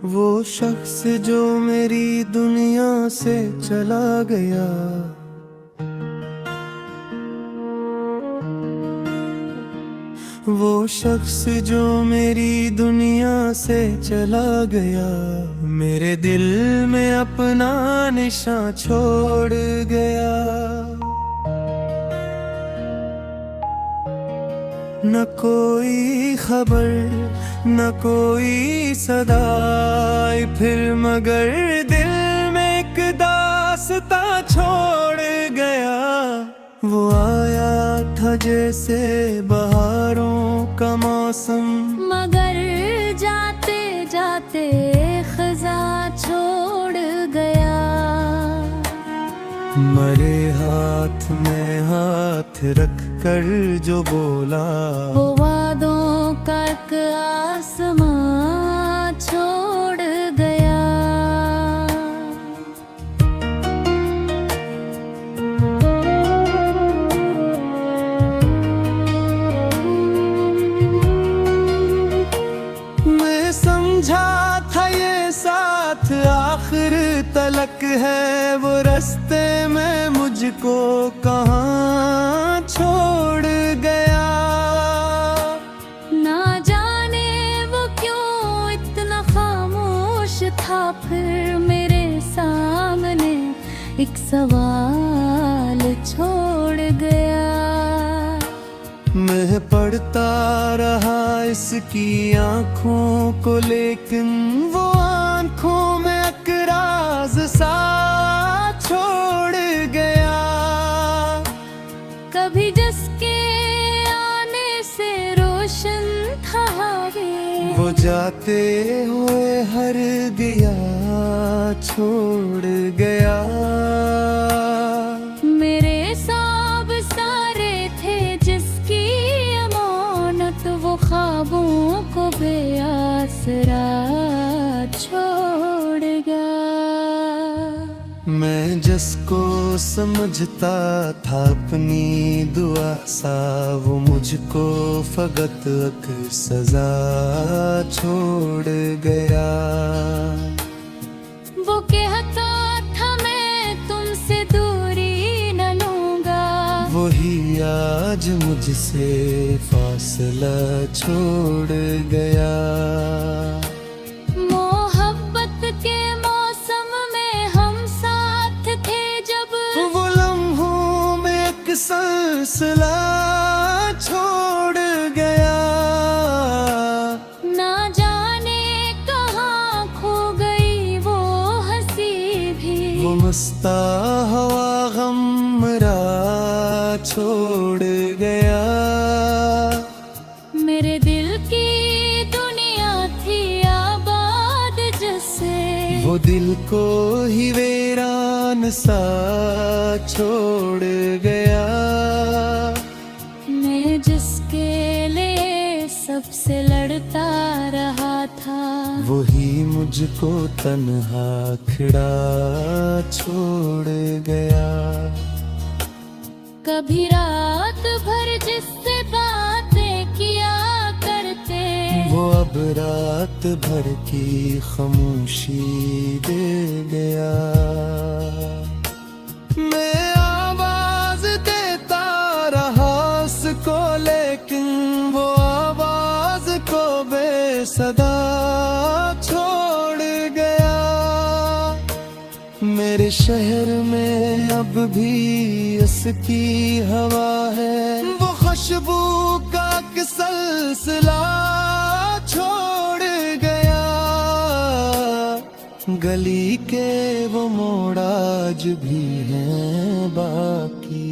वो शख्स जो मेरी दुनिया से चला गया, वो शख्स जो मेरी दुनिया से चला गया, मेरे दिल में अपना निशान छोड़ गया। न कोई खबर न कोई सदा, फिर मगर दिल में एक दास्ता छोड़ गया। वो आया था जैसे बहारों का मौसम, मगर जाते जाते खज़ा छोड़ गया। मरे हाथ में हाथ रख कर जो बोला, वो वादों का एक आसमां छोड़ गया। मैं समझा था ये साथ आखिर तलक है, वो रास्ते में मुझको कहाँ छोड़ गया। ना जाने वो क्यों इतना खामोश था, फिर मेरे सामने एक सवाल छोड़ गया। मैं पढ़ता रहा इसकी आँखों को, लेकिन वो आँखों में एक राज सा छोड़ गया। कभी जिसके आने से रोशन था वो जाते हुए हर दिया छोड़ गया। मेरे सब सारे थे जिसकी अमानत, वो ख्वाबों को बेआसरा छोड़ गया। मैं जिसको समझता था अपनी दुआ सा, वो मुझको फकत एक सजा छोड़ गया। वो कहता था मैं तुमसे दूरी न लूंगा, वही आज मुझसे फासला छोड़ गया। मोहब्बत के मौसम में हम साथ थे जब, वो लम्हों में एक सिलसिला छोड़ गया। ना जाने कहाँ खो गई वो हंसी भी, वो मस्ता हवा गमरा छोड़ गया। मेरे दिल की दुनिया थी आबाद जिससे, वो दिल को ही वीरान सा छोड़ गया। मैं जिसके लिए सबसे लड़ता रहा था, वही मुझको तन्हा खड़ा छोड़ गया। कभी रात भर जिससे बातें किया करते, वो अब रात भर की खामोशी दे गया। मैं आवाज देता रहा उसको, लेकिन वो आवाज को बेसदा छोड़ गया। मेरे शहर में अब भी उसकी हवा है, वो खुशबू का एक सिलसिला छोड़ गया। गली के वो मोड़ आज भी हैं बाकी।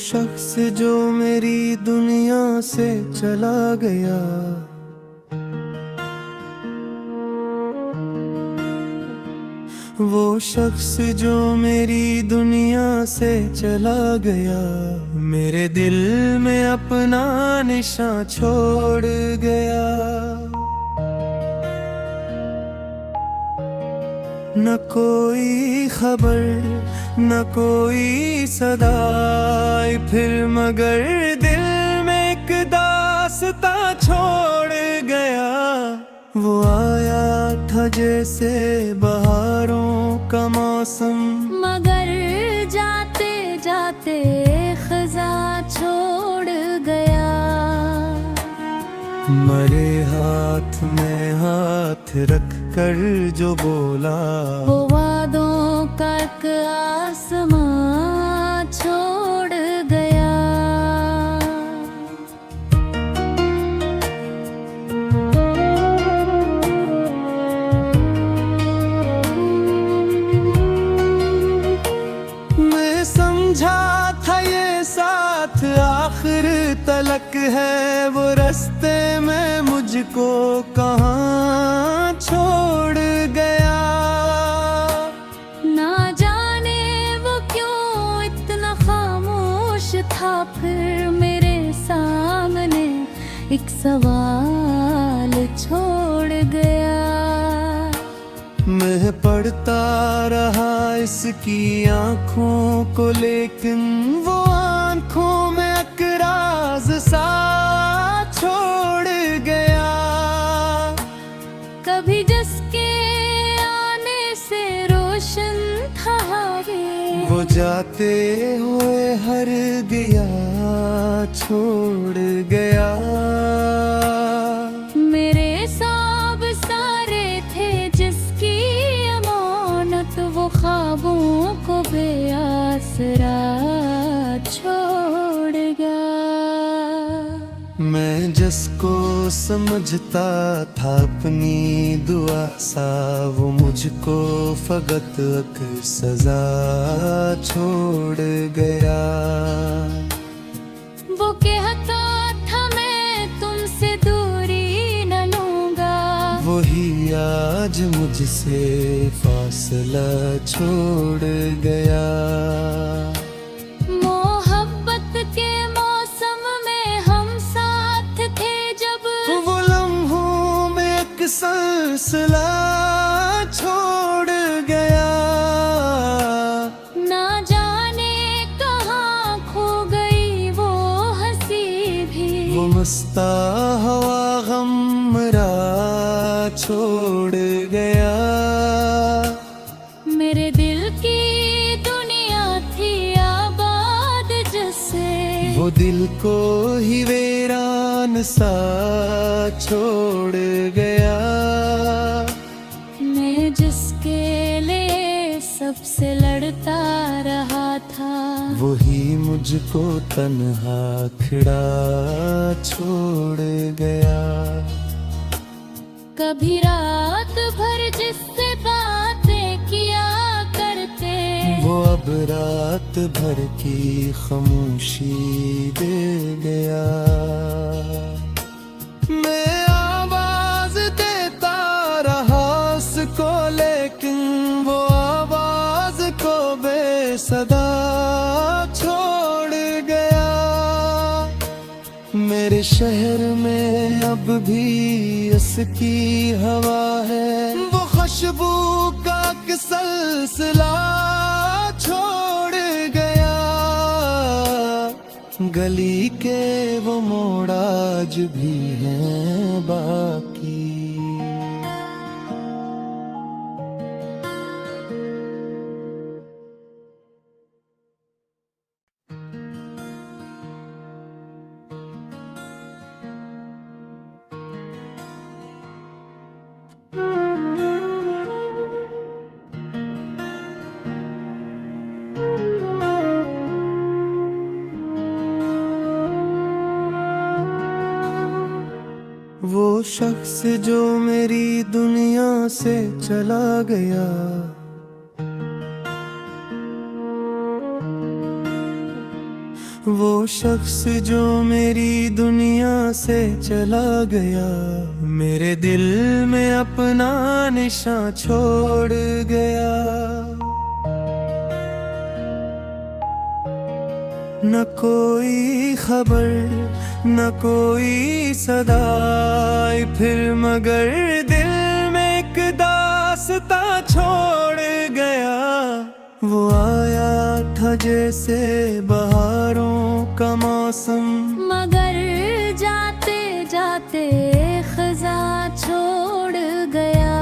शख्स जो मेरी दुनिया से चला गया, वो शख्स जो मेरी दुनिया से चला गया, मेरे दिल में अपना निशान छोड़ गया। न कोई खबर न कोई सदाई फिर, मगर दिल में एक दास्ता छोड़ गया। वो आया था जैसे बहारों का मौसम, मगर जाते जाते खज़ा छोड़ गया। मरे हाथ में हाथ रख कर जो बोला, वो वादों का एक आसमां छोड़ गया। मैं समझा था ये साथ आखिर तलक है, वो रास्ते में मुझको कहाँ छोड़ गया। ना जाने वो क्यों इतना खामोश था, फिर मेरे सामने एक सवाल छोड़ गया। मैं पढ़ता रहा इसकी आंखों को, लेकिन वो आंखों में अकराज सा छोड़ गया। कभी जिसके आने से रोशन था वो जाते हुए हर गया छोड़ गया। मेरे सब सारे थे जिसकी अमानत, वो ख्वाबों को बेआसरा छोड़ गया। मैं जिसको समझता था अपनी दुआ सा, वो मुझको फकत एक सजा छोड़ गया। वो कहता था मैं तुमसे दूरी न लूंगा, वही आज मुझसे फासला छोड़ गया। मोहब्बत के मौसम में हम साथ थे जब, वो लम्हों में एक सिलसिला छोड़ गया। ना जाने कहाँ खो गई वो हंसी भी, वो मस्ता हवा गमरा छोड़ गया। मेरे दिल की दुनिया थी आबाद जिससे, वो दिल को ही वीरान सा छोड़ गया। मैं जिसके लिए सबसे लड़ता रहा था, वही मुझको तन्हा खड़ा छोड़ गया। कभी रात भर जिससे बातें किया करते, वो अब रात भर की खामोशी दे गया। मैं आवाज देता रहा उसको, लेकिन वो आवाज को बेसदा छोड़ गया। मेरे शहर में अब भी उसकी हवा है, वो खुशबू का एक सिलसिला छोड़ गया। गली के वो मोड़ आज भी हैं बाकी। वो शख्स जो मेरी दुनिया से चला गया, वो शख्स जो मेरी दुनिया से चला गया, मेरे दिल में अपना निशान छोड़ गया। न कोई खबर न कोई सदाई फिर, मगर दिल में एक दास्तां छोड़ गया। वो आया था जैसे बहारों का मौसम, मगर जाते जाते खजा छोड़ गया।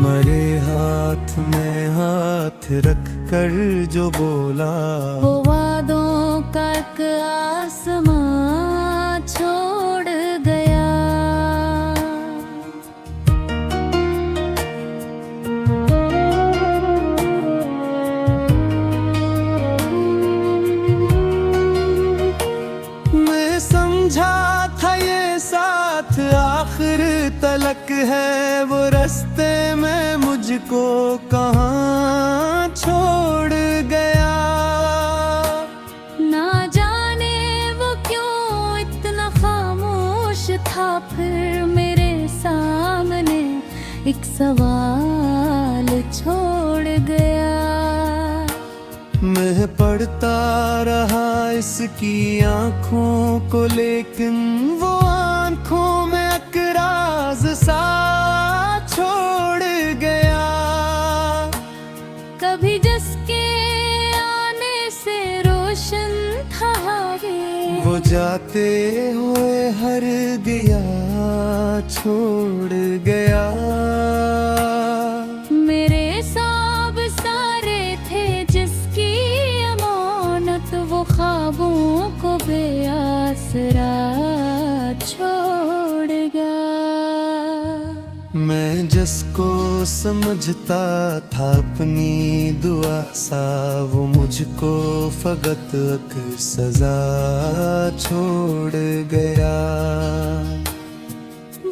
मरे हाथ में हाथ रख कर जो बोला, वो वादों का एक आसमां छोड़ गया। मैं समझा था ये साथ आखिर तलक है, वो रास्ते में मुझको कहाँ छोड़ गया। ना जाने वो क्यों इतना खामोश था, फिर मेरे सामने एक सवाल छोड़ गया। मैं पढ़ता रहा इसकी आँखों को, लेकिन वो आँखों में अकराज सा छोड़ गया। कभी जिसके आने से रोशन था वो जाते हुए हर दिया छोड़ गया। मेरे सब सारे थे जिसकी अमानत, वो ख्वाबों को बेआसरा छोड़ गया। मैं जिसको समझता था अपनी दुआ सा, वो मुझको फकत एक सजा छोड़ गया।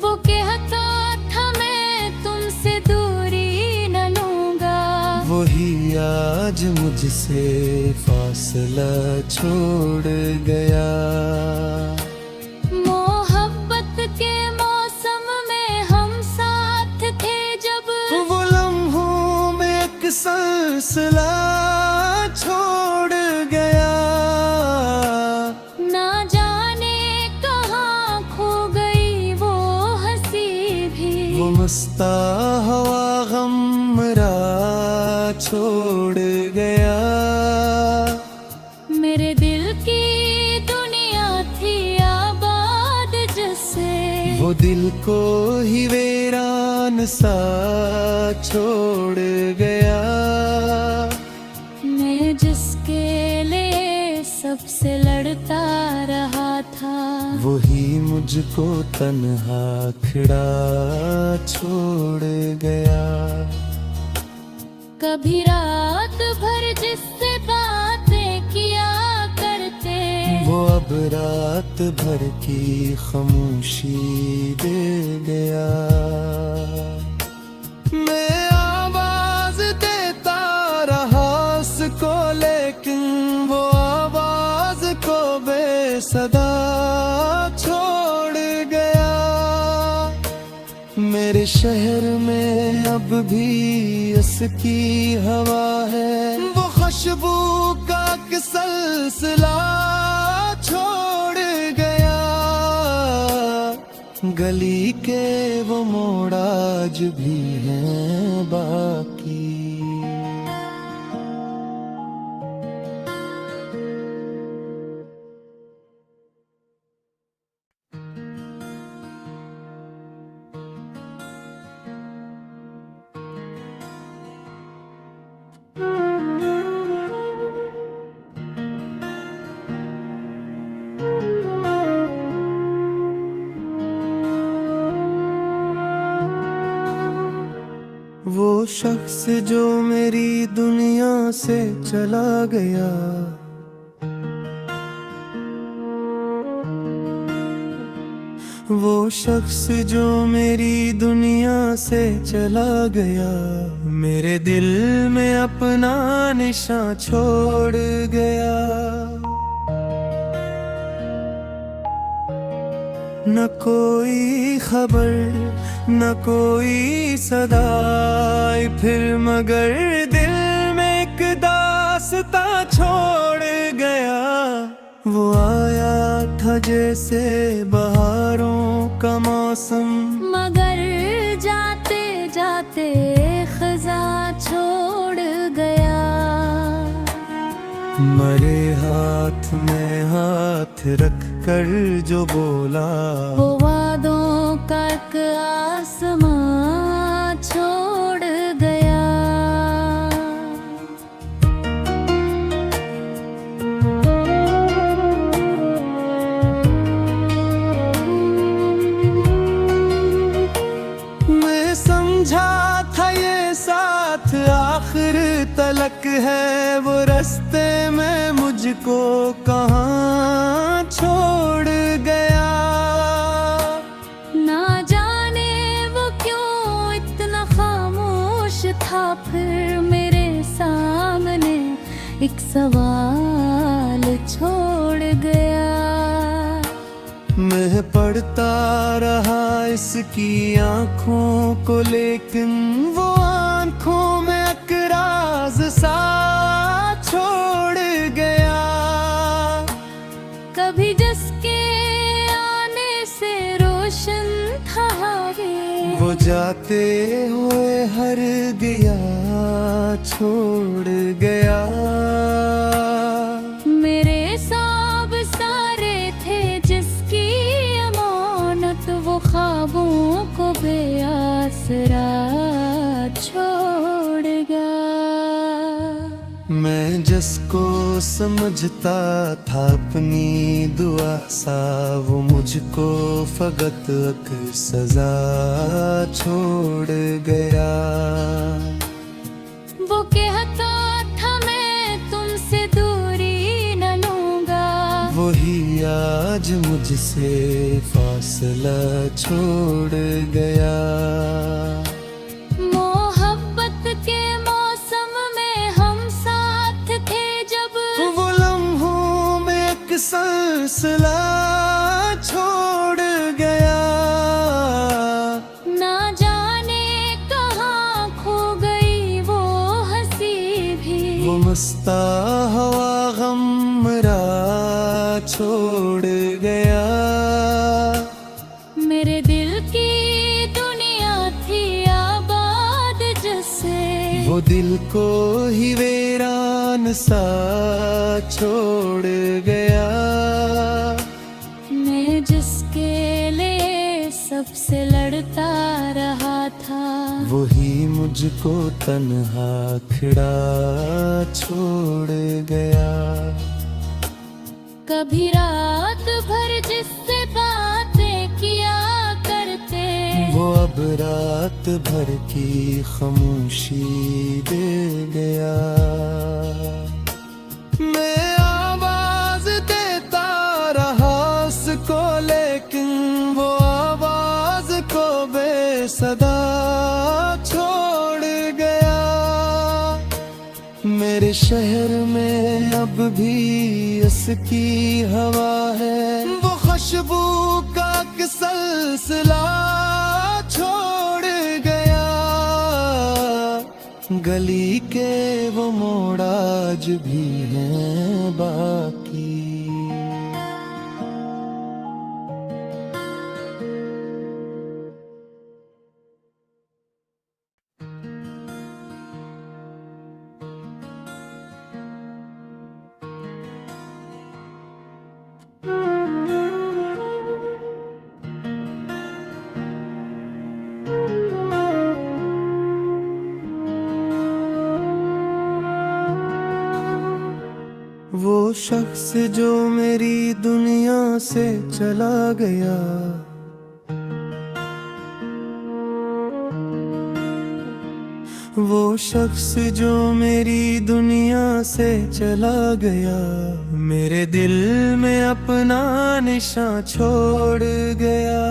वो कहता था मैं तुमसे दूरी न लूंगा, वही आज मुझसे फासला छोड़ गया। सिलसिला छोड़ गया। ना जाने कहाँ खो गई वो हंसी भी, वो मस्ता हवा गमरा छोड़ गया। मेरे दिल की दुनिया थी आबाद जिससे, वो दिल को ही वीरान सा छोड़ गया। मैं जिसके लिए सबसे लड़ता रहा था, वही मुझको तन्हा खड़ा छोड़ गया। कभी रात भर जिससे बातें किया करते, वो अब रात भर की खामोशी दे गया। मैं आवाज देता रहा उसको, लेकिन वो आवाज को बेसदा छोड़ गया। मेरे शहर में अब भी उसकी हवा है, वो खुशबू का एक सिलसिला छोड़ गया। गली के वो मोड़ आज भी हैं बाकी। वो शख्स जो मेरी दुनिया से चला गया, वो शख्स जो मेरी दुनिया से चला गया, मेरे दिल में अपना निशान छोड़ गया। न कोई खबर न कोई सदाई, फिर मगर दिल में एक दास्ता छोड़ गया। वो आया था जैसे बहारों का मौसम, मगर जाते जाते खजा छोड़ गया। मरे हाथ में हाथ रख कर जो बोला, वो वादों का एक आसमां छोड़ गया। मैं समझा था ये साथ आखिर तलक है, वो रास्ते में मुझको कहाँ छोड़ गया। ना जाने वो क्यों इतना खामोश था, फिर मेरे सामने एक सवाल छोड़ गया। मैं पढ़ता रहा इसकी आँखों को, लेकिन वो आँखों में एक राज सा छोड़ गया। कभी जिसके आने से रोशन था वो जाते हुए हर गया छोड़ गया। मेरे सब सारे थे जिसकी अमानत, वो ख्वाबों को बेआसरा छोड़ गया। मैं जिसको समझता था अपनी दुआ सा, वो मुझको फकत एक सजा छोड़ गया। वो कहता था मैं तुमसे दूरी न लूंगा, वही आज मुझसे फासला छोड़ गया। मोहब्बत के मौसम में हम साथ थे जब, वो लम्हों में एक सिलसिला छोड़ गया। ना जाने कहाँ खो गई वो हंसी भी, वो मस्ता हवा गमरा छोड़ गया। मेरे दिल की दुनिया थी आबाद जिससे, वो दिल को ही वीरान सा छोड़ गया। मैं जिसके लिए सबसे लड़ता रहा था, वही मुझको तन्हा खड़ा छोड़ गया। कभी रात भर जिससे बातें किया करते, वो अब रात भर की खामोशी दे गया। मैं आवाज देता रहा उसको, लेकिन वो आवाज को बेसदा छोड़ गया। मेरे शहर में अब भी उसकी हवा है, वो खुशबू का एक सिलसिला छोड़ गया। गली के वो मोड़ आज भी हैं बाकी। वो शख्स जो मेरी दुनिया से चला गया, वो शख्स जो मेरी दुनिया से चला गया, मेरे दिल में अपना निशान छोड़ गया।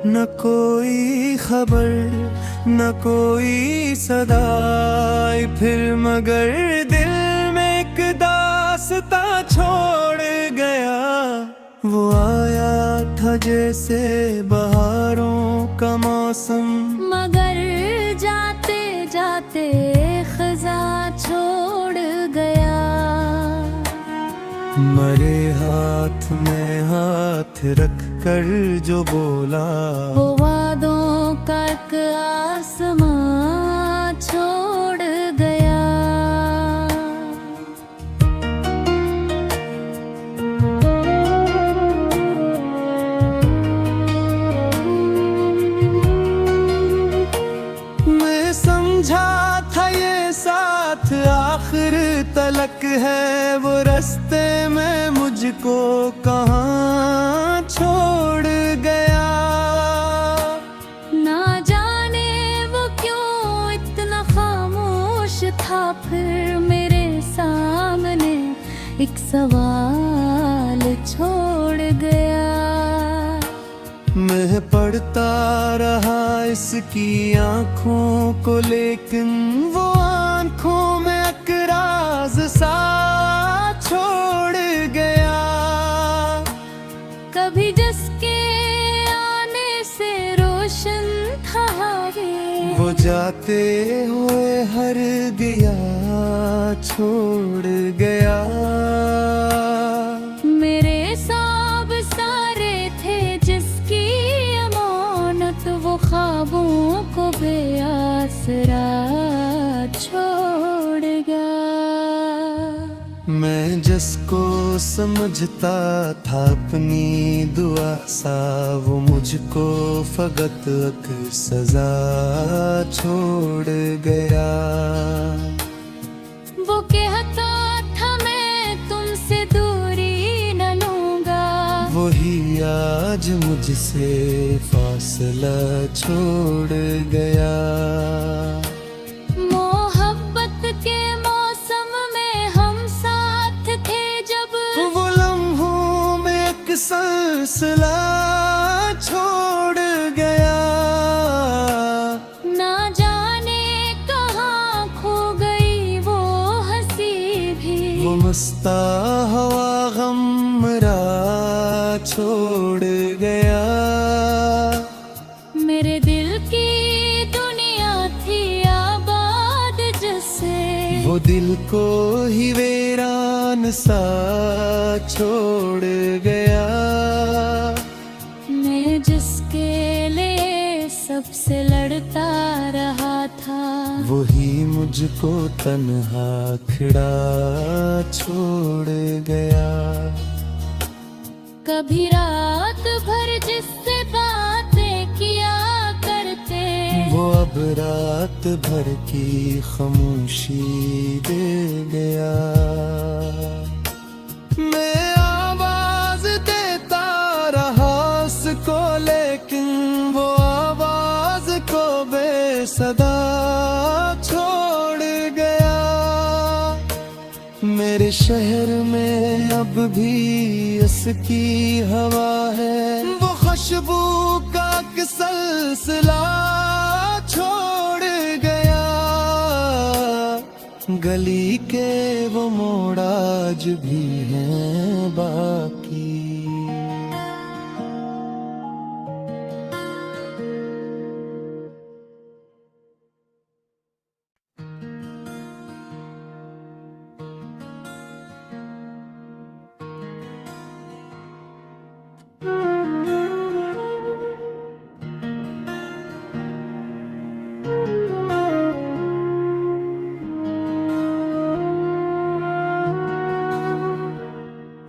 न कोई खबर न कोई सदाई, फिर मगर दिल में एक दास्ता छोड़ गया। वो आया था जैसे बहारों का मौसम, मगर जाते जाते खजा छोड़ गया। मरे हाथ में हाथ रख कर जो बोला, वो वादों का एक आसमां छोड़ गया। मैं समझा था ये साथ आखिर तलक है, वो रास्ते में मुझको कहाँ छोड़ गया। ना जाने वो क्यों इतना खामोश था, फिर मेरे सामने एक सवाल छोड़ गया। मैं पढ़ता रहा इसकी आंखों को, लेकिन वो आंखों में अकराज सा छोड़ गया। कभी जिसके आने से रोशन था वो जाते हुए हर दिया छोड़ गया। मेरे सब सारे थे जिसकी अमानत, वो ख्वाबों को बेआसरा छोड़ गया। मैं जिसको समझता था अपनी दुआ सा, वो मुझको फकत एक सजा छोड़ गया। वो कहता था मैं तुमसे दूरी न लूंगा, वही आज मुझसे फासला छोड़ गया। मोहब्बत के मौसम में हम साथ थे जब, वो लम्हों में एक सिलसिला छोड़ गया। ना जाने कहाँ खो गई वो हंसी भी, वो मस्ता हवा गमरा छोड़ गया। मेरे दिल की दुनिया थी आबाद जिससे, वो दिल को ही वीरान सा छोड़ गया। मैं जिसके लिए सबसे लड़ता रहा था, वही मुझको तन्हा खड़ा छोड़ गया। कभी रात भर जिससे बातें किया करते, वो अब रात भर की खामोशी दे गया। मैं आवाज देता रहा उसको, लेकिन वो आवाज को बेसदा छोड़ गया। मेरे शहर में अब भी इसकी हवा है, वो खुशबू का एक सिलसिला छोड़ गया। गली के वो मोड़ आज भी हैं बाकी।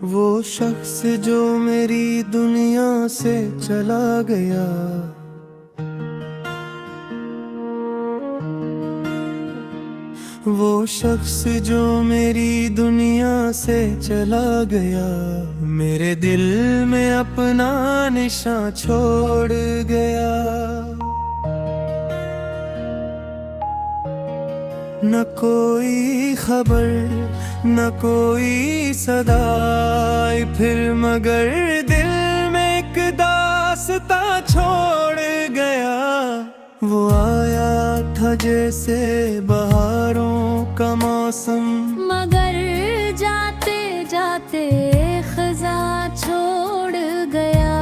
वो शख्स जो मेरी दुनिया से चला गया, वो शख्स जो मेरी दुनिया से चला गया, मेरे दिल में अपना निशान छोड़ गया। न कोई खबर न कोई सदाई, फिर मगर दिल में एक दास्ता छोड़ था जैसे बहारों का मौसम, मगर जाते जाते खजा छोड़ गया।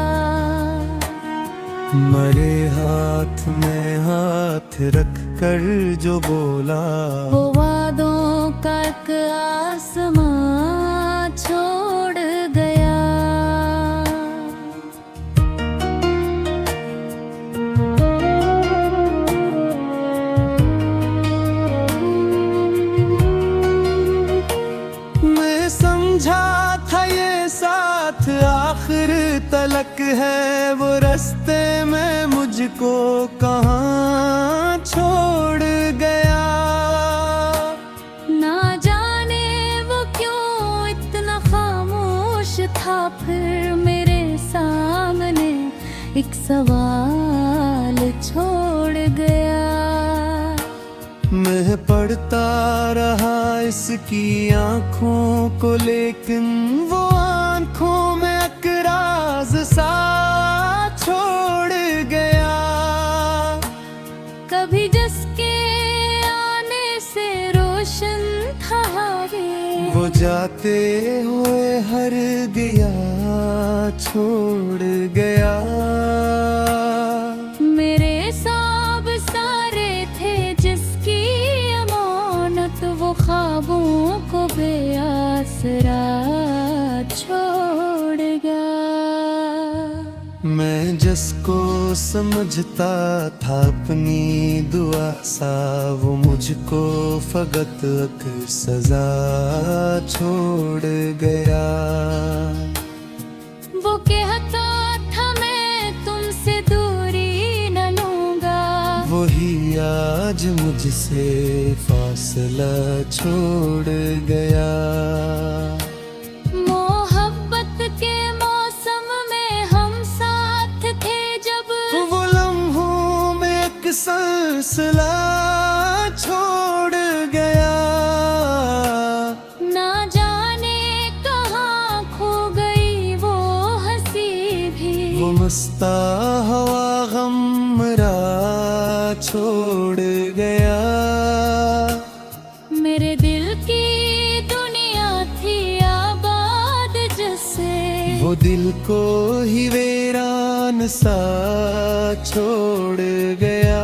मरे हाथ में हाथ रख कर जो बोला, वो वादों का एक आसमां छोड़ गया। मैं समझा था ये साथ आखिर तलक है, वो रास्ते में मुझको कहाँ छोड़ गया। ना जाने वो क्यों इतना खामोश था, फिर मेरे सामने एक सवाल छोड़ गया। मैं पढ़ता रहा इसकी आंखों को, लेकिन वो आंखों में अकराज सा छोड़ गया। कभी जिसके आने से रोशन था वो जाते हुए हर दिया छोड़ गया। मेरे सब सारे थे जिसकी अमानत, वो ख्वाबों को बेआसरा छोड़ गया। मैं जिसको समझता था अपनी दुआ सा, वो मुझको फकत एक सजा छोड़ गया। वो कहता था मैं तुमसे दूरी न लूंगा, वही आज मुझसे फासला छोड़ गया। मोहब्बत के मौसम में हम साथ थे जब, वो लम्हों में एक सिलसिला छोड़ गया। ना जाने कहाँ खो गई वो हंसी भी, वो मस्ता हवा गमरा छोड़ गया। मेरे दिल की दुनिया थी आबाद जिससे, वो दिल को ही वीरान सा छोड़ गया।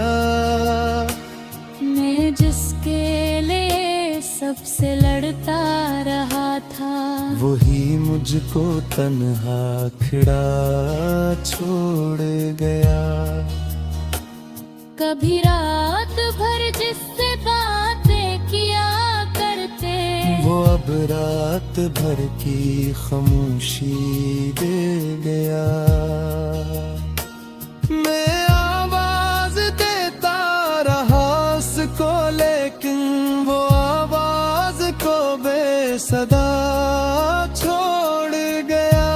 मैं जिसके लिए सबसे लड़ता रहा था, वही मुझको तन्हा खड़ा छोड़ गया। कभी रात भर जिससे बातें किया करते, वो अब रात भर की खामोशी दे गया। मैं आवाज देता रहा उसको, लेकिन वो आवाज को बेसदा छोड़ गया।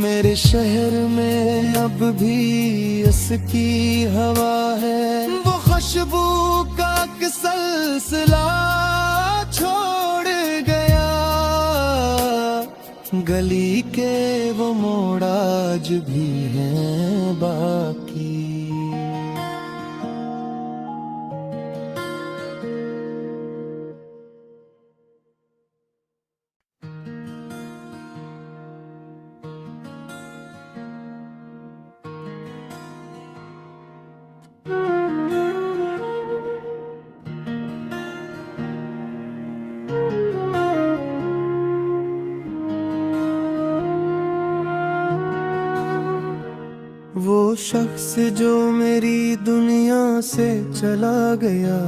मेरे शहर में अब भी उसकी हवा है, वो खुशबू का एक सिलसिला छोड़ गया। गली के वो मोड़ आज भी हैं बाकी। वो शख्स जो मेरी दुनिया से चला गया,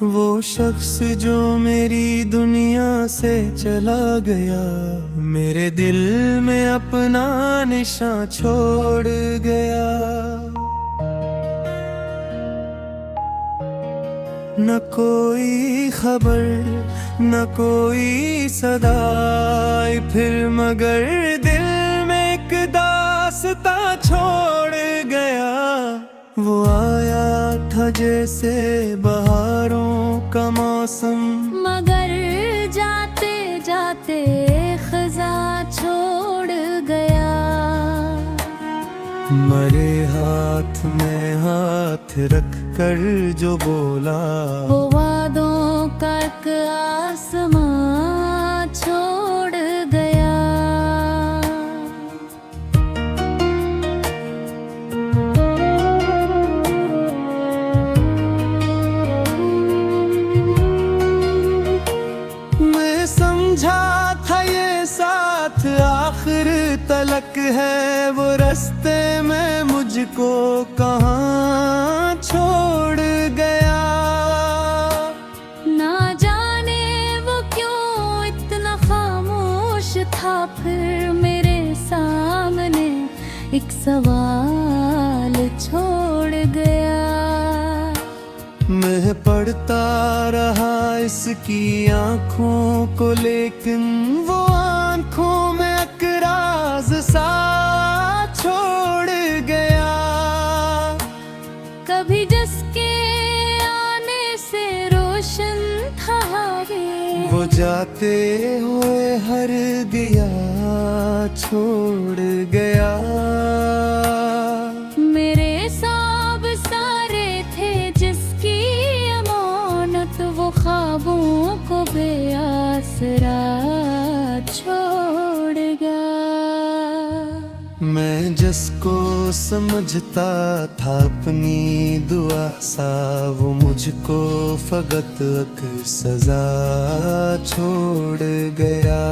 वो शख्स जो मेरी दुनिया से चला गया, मेरे दिल में अपना निशान छोड़ गया। न कोई खबर न कोई सदाई, फिर मगर दिल में एक दास्ता छोड़ गया। वो आया था जैसे बहारों का मौसम, मगर जाते जाते खजा छोड़ गया। मरे हाथ में हाथ रख कर जो बोला, वो वादों का एक आसमां छोड़ गया। मैं समझा था ये साथ आखिर तलक है, वो रास्ते में मुझको कहाँ छोड़ गया। ना जाने वो क्यों इतना खामोश था, फिर मेरे सामने एक सवाल छोड़ गया। मैं पढ़ता रहा इसकी आंखों को, लेकिन वो आंखों में अकराज सा छोड़ गया। कभी जिसके आने से रोशन था वो जाते हुए हर दिया छोड़ गया। मेरे सब सारे थे जिसकी अमानत, वो ख्वाबों को बेआसरा छोड़ गया। मैं जिसको समझता था अपनी दुआ सा, वो मुझको फकत एक सजा छोड़ गया।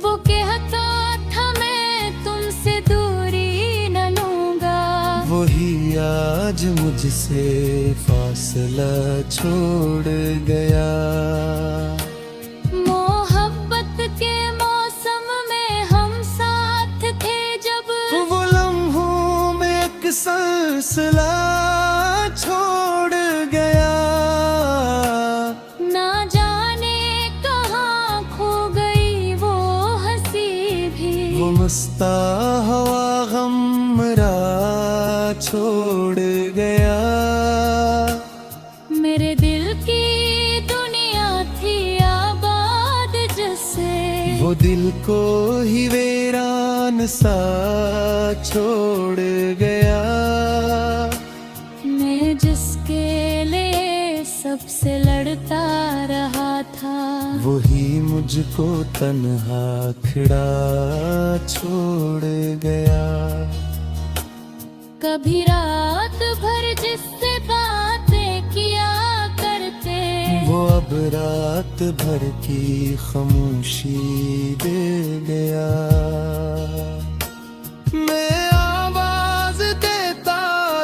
वो कहता था मैं तुमसे दूरी न लूंगा, वही आज मुझसे फासला छोड़ गया। मोहब्बत के मौसम में हम साथ थे जब, वो लम्हों में एक सिलसिला छोड़ गया। ना जाने कहाँ खो गई वो हंसी भी, वो मस्ता हवा गमरा छोड़ गया। मेरे दिल की दुनिया थी आबाद जिससे, वो दिल को ही वीरान सा छोड़ गया। मैं जिसके लिए सबसे लड़ता रहा था, वही मुझको तन्हा खड़ा छोड़ गया। कभी रात भर जिससे बातें किया करते, वो अब रात भर की खामोशी दे गया। मैं आवाज देता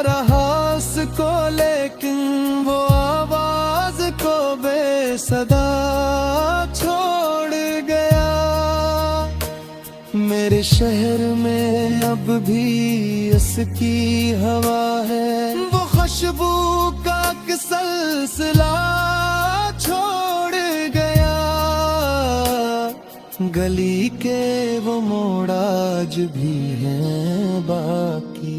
रहा उसको, लेकिन वो आवाज को बेसदा छोड़ गया। मेरे शहर में अब भी उसकी हवा है, वो खुशबू का एक सिलसिला छोड़ गया। गली के वो मोड़ आज भी हैं बाकी।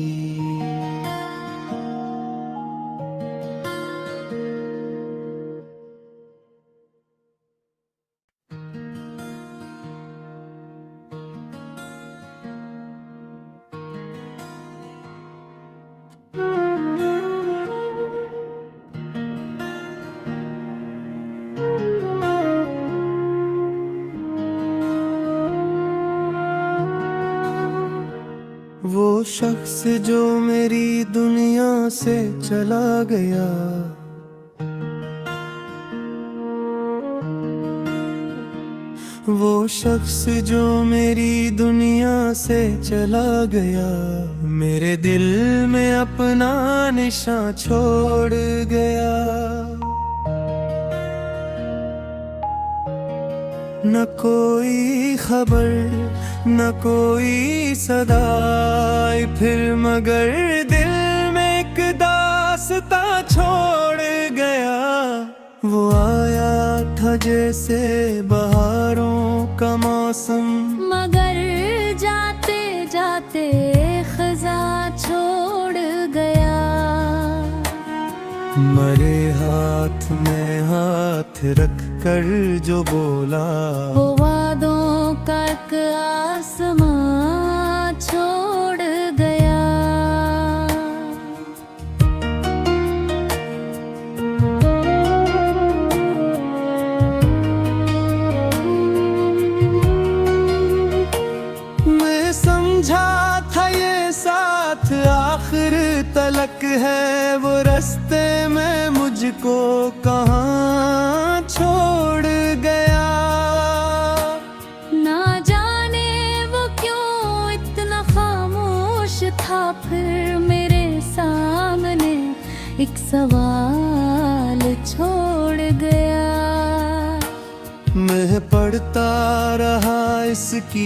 वो शख्स जो मेरी दुनिया से चला गया, वो शख्स जो मेरी दुनिया से चला गया, मेरे दिल में अपना निशान छोड़ गया। न कोई खबर न कोई सदाई, फिर मगर दिल में एक दास्ता छोड़ गया। वो आया था जैसे बहारों का मौसम, मगर जाते जाते खजा छोड़ गया। मरे हाथ में हाथ रख कर जो बोला, वो वादों का एक आसमां छोड़ कहाँ छोड़ गया। ना जाने वो क्यों इतना खामोश था, फिर मेरे सामने एक सवाल छोड़ गया। मैं पढ़ता रहा इसकी